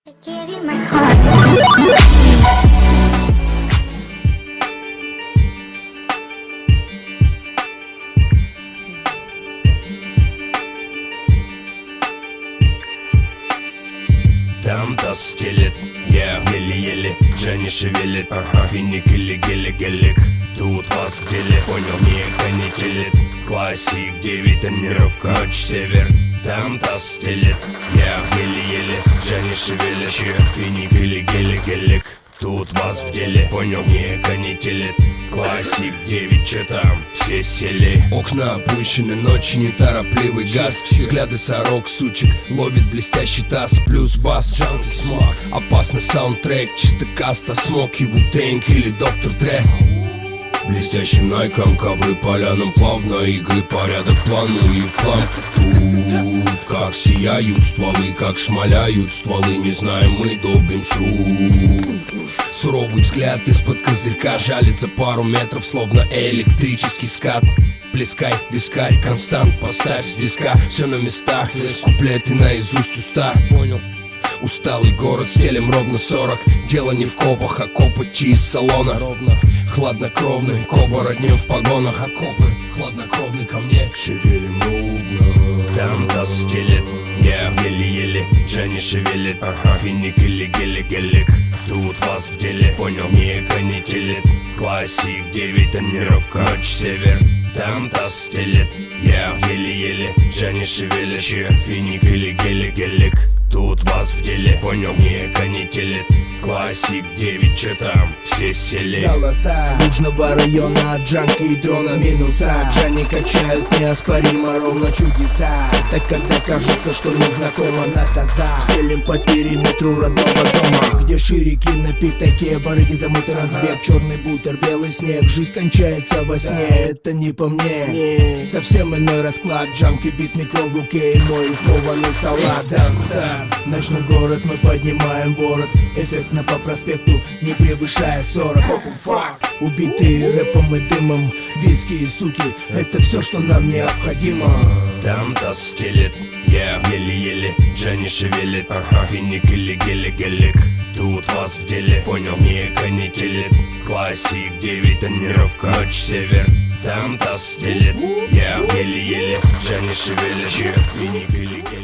Give you my heart. Там таз стелет, я еле-еле, Джани шевелит, ага, финик или гелик. Тут вас в деле, понял, не канителит. Классик, 9, тренировка, ночь, север. Там таз стелет, я еле-еле, Джани шевелит, финик или гелик. Тут вас в деле, понял, не канителит. Классик, 9, че там, все сели. Окна опущены, ночи неторопливый газ. Взгляды сорок, сучек, ловит блестящий таз. Плюс бас, джанки, смог. Опасный саундтрек, чисто каста. Смоки, Ву-Тэнг или Доктор Дре. Блестящим найком, ковры полянам плавно. Игры, порядок, плану и в хлам. Тут как сияют стволы, как шмаляют стволы. Не знаем, мы долбим с рук. Суровый взгляд из-под козырька жалит за пару метров, словно электрический скат. Плескай, вискарь, констант, поставь с диска. Все на местах, куплеты наизусть уста. Понял? Усталый город, стелем ровно 40. Дело не в копах, а копоти из салона. Ровно, хладнокровный, коба роднем в погонах. Окопы, хладнокровный ко мне, шевелим ровно. Там таз стелет, я еле-еле, Джани шевелит, ага, финик или гелик. Тут вас в деле, понял, не канителит. Классик, 9, тренировка, ночь, север. Там таз стелет, я еле-еле, Джани шевелит, финик или гелик. Тут вас в деле, понял, не канителит. Классик, 9, че там, все сели. Голоса Южного района, джанки и дрона минуса. Джани качают неоспоримо ровно чудеса. Так когда кажется, что незнакомо на таза. Стелим по периметру родного дома, где ширики на пятаке, барыги замут разбег. Черный бутер, белый снег, жизнь кончается во сне. Это не по мне, совсем иной расклад. Джанки, бит, микро в руке и мой избованный салат. Ночной город, мы поднимаем ворот. Эффектно по проспекту, не превышая 40. Убитые рэпом и дымом, виски и суки, это все, что нам необходимо. Там таз стелет, я еле-еле, Джани шевелит, ага, финик или гелик. Тут вас в деле, понял, не канителит. Классик, 9, тренировка, ночь, север. Там таз стелет, я еле-еле, Джани шевелит, финик или гелик.